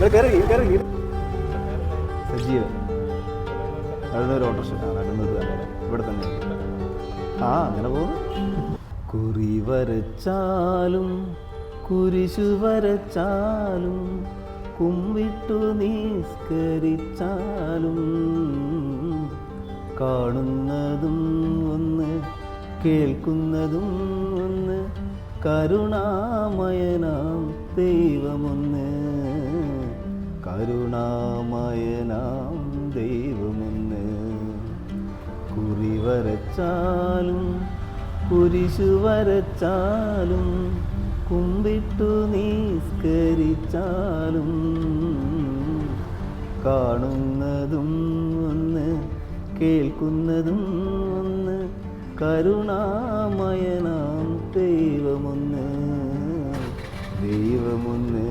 Sajeevan നടുന്നൊരു autorickshaw നടുന്നത് ഇവിടെ തന്നെ. ആ അങ്ങനെ പോകുന്നു. കുറി വരച്ചാലും കുരിശു വരച്ചാലും കുമ്പിട്ടു നിസ്കരിച്ചാലും കാണുന്നതും ഒന്ന് കേൾക്കുന്നതും ഒന്ന് കരുണാമയനാം ദൈവമൊന്ന്, കരുണാമയനാം ദൈവമൊന്ന്. കുറി വരച്ചാലും കുരിശു വരച്ചാലും കുമ്പിട്ടു നിസ്കരിച്ചാലും കാണുന്നതും ഒന്ന് കേൾക്കുന്നതും ഒന്ന് കരുണാമയനാം ദൈവമൊന്ന്, ദൈവമൊന്ന്.